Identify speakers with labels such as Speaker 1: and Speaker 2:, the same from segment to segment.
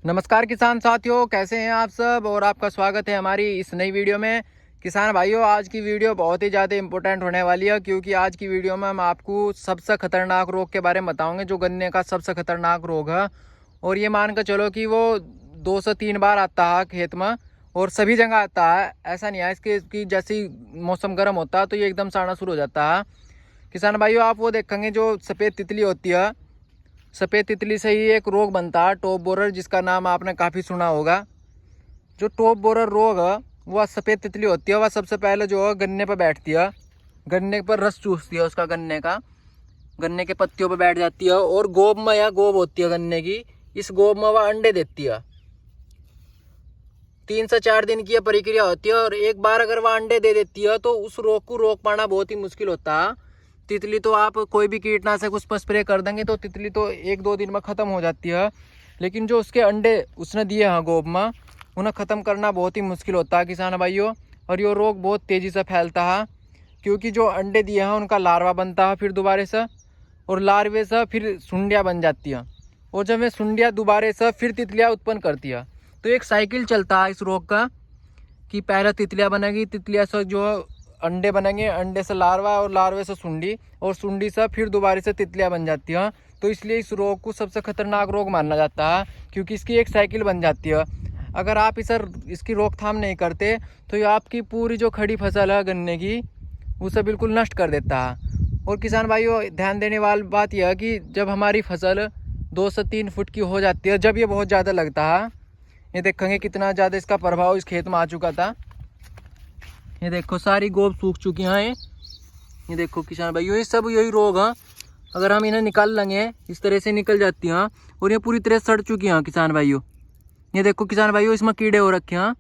Speaker 1: नमस्कार किसान साथियों, कैसे हैं आप सब। और आपका स्वागत है हमारी इस नई वीडियो में। किसान भाइयों, आज की वीडियो बहुत ही ज़्यादा इम्पोर्टेंट होने वाली है, क्योंकि आज की वीडियो में हम आपको सबसे खतरनाक रोग के बारे में बताएंगे, जो गन्ने का सबसे खतरनाक रोग है। और ये मान कर चलो कि वो 2 से 3 बार आता है खेत में, और सभी जगह आता है। ऐसा नहीं है इसके जैसे ही मौसम गर्म होता है तो ये एकदम से आना शुरू हो जाता है। किसान भाइयों, आप वो देखेंगे जो सफ़ेद तितली होती है, सफ़ेद तितली से ही एक रोग बनता है, टॉप बोरर, जिसका नाम आपने काफ़ी सुना होगा। जो टॉप बोरर रोग है वह सफ़ेद तितली होती है। वह सबसे पहले जो है गन्ने पर बैठती है, गन्ने पर रस चूसती है उसका, गन्ने के पत्तियों पर बैठ जाती है। और गोब में या गोब होती है गन्ने की, इस गोब में वह अंडे देती है। 3 से 4 दिन की यह प्रक्रिया होती है, और एक बार अगर वह अंडे दे देती है तो उस रोग को रोक पाना बहुत ही मुश्किल होता है। तितली तो आप कोई भी कीटनाशक उस पर स्प्रे कर देंगे तो तितली तो 1-2 दिन में ख़त्म हो जाती है, लेकिन जो उसके अंडे उसने दिए हैं गोब में, उन्हें ख़त्म करना बहुत ही मुश्किल होता है किसान भाइयों। और ये रोग बहुत तेज़ी से फैलता है, क्योंकि जो अंडे दिए हैं उनका लार्वा बनता है फिर दोबारा से, और लार्वे से फिर सुंडियाँ बन जाती हैं, और जब वे सुंडियाँ दोबारा से फिर तितलियाँ उत्पन्न करती है। तो एक साइकिल चलता है इस रोग का, कि पहले तितलियाँ बनेगी, तितलियाँ से जो अंडे बनेंगे, अंडे से लार्वा, और लार्वे से सुंडी, और सुंडी से फिर दोबारा से तितलियाँ बन जाती हैं। तो इसलिए इस रोग को सबसे खतरनाक रोग माना जाता है, क्योंकि इसकी एक साइकिल बन जाती है। अगर आप इसकी रोकथाम नहीं करते तो ये आपकी पूरी जो खड़ी फसल है गन्ने की, उसे बिल्कुल नष्ट कर देता है। और किसान भाइयों, ध्यान देने वाली बात यह है कि जब हमारी फसल 2 से 3 फुट की हो जाती है, जब ये बहुत ज़्यादा लगता है, ये देखेंगे कितना ज़्यादा इसका प्रभाव इस खेत में आ चुका था। ये देखो सारी गोब सूख चुकी हैं। ये देखो किसान भाइयों, ये सब यही रोग हैं। अगर हम इन्हें निकाल लेंगे, इस तरह से निकल जाती हैं, और ये पूरी तरह सड़ चुकी हैं किसान भाइयों। ये देखो किसान भाइयों, इसमें कीड़े हो रखे हैं।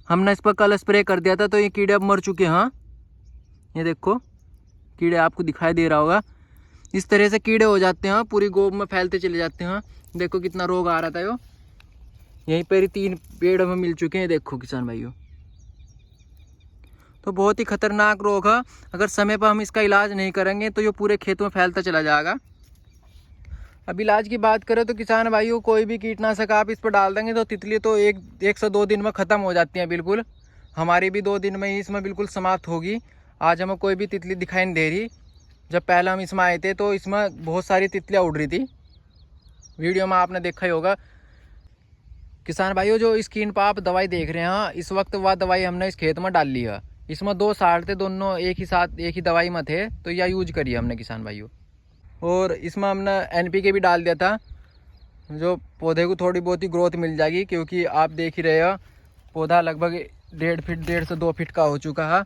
Speaker 1: हमने इस पर कल स्प्रे कर दिया था, तो ये कीड़े अब मर चुके हैं। ये देखो कीड़े आपको दिखाई दे रहा होगा, इस तरह से कीड़े हो जाते हैं, पूरी गोब में फैलते चले जाते हैं। देखो कितना रोग आ रहा था। यो यहीं पर ही 3 पेड़ हमें मिल चुके हैं, देखो किसान भाइयों। तो बहुत ही खतरनाक रोग है। अगर समय पर हम इसका इलाज नहीं करेंगे तो ये पूरे खेत में फैलता चला जाएगा। अब इलाज की बात करें तो किसान भाइयों, कोई भी कीटनाशक आप इस पर डाल देंगे तो तितली तो एक से 2 दिन में ख़त्म हो जाती हैं बिल्कुल। हमारी भी 2 दिन में ही इसमें बिल्कुल समाप्त होगी। आज हमें कोई भी तितली दिखाई नहीं दे रही। जब पहले हम इसमें आए थे तो इसमें बहुत सारी तितलियाँ उड़ रही थी, वीडियो में आपने देखा ही होगा। किसान भाइयों, जो स्क्रीन पर आप दवाई देख रहे हैं, इस वक्त वह दवाई हमने इस खेत में डाल ली है। इसमें 2 साल थे, दोनों एक ही दवाई में थे, तो यह यूज करिए हमने किसान भाइयों। और इसमें हमने NPK भी डाल दिया था, जो पौधे को थोड़ी बहुत ही ग्रोथ मिल जाएगी, क्योंकि आप देख ही रहे हो पौधा लगभग 1.5 से 2 फीट का हो चुका है,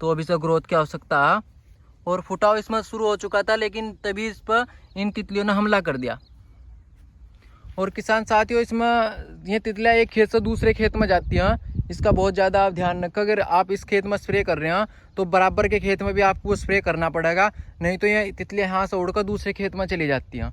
Speaker 1: तो अभी से ग्रोथ की आवश्यकता है। और फुटाव इसमें शुरू हो चुका था, लेकिन तभी इस पर इन तितलियों ने हमला कर दिया। और किसान साथियों, इसमें ये तितलियाँ एक खेत से दूसरे खेत में जाती हैं, इसका बहुत ज़्यादा आप ध्यान रखें। अगर आप इस खेत में स्प्रे कर रहे हैं तो बराबर के खेत में भी आपको स्प्रे करना पड़ेगा, नहीं तो ये तितलियाँ यहाँ से उड़कर दूसरे खेत में चली जाती हैं।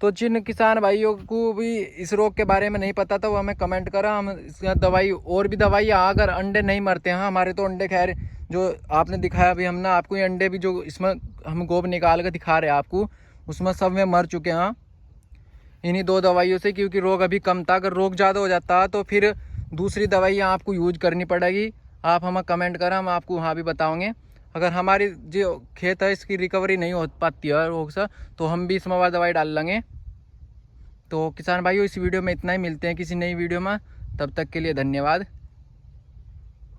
Speaker 1: तो जिन किसान भाइयों को भी इस रोग के बारे में नहीं पता था वो हमें कमेंट करा, हम इसका दवाई, और भी दवाई, अगर अंडे नहीं मरते हैं हमारे, तो अंडे खैर जो आपने दिखाया अभी हमने आपको, ये अंडे भी जो इसमें हम गोब निकाल कर दिखा रहे हैं आपको, उसमें सब में मर चुके हैं इन्हीं 2 दवाइयों से, क्योंकि रोग अभी कम था। अगर रोग ज़्यादा हो जाता है तो फिर दूसरी दवाइयाँ आपको यूज करनी पड़ेगी। आप हमें कमेंट करें, हम आपको वहाँ भी बताओगे। अगर हमारी जो खेत है इसकी रिकवरी नहीं हो पाती है रोग से, तो हम भी इसमें वाला दवाई डाल लेंगे। तो किसान भाइयों, इस वीडियो में इतना ही, मिलते हैं किसी नई वीडियो में, तब तक के लिए धन्यवाद।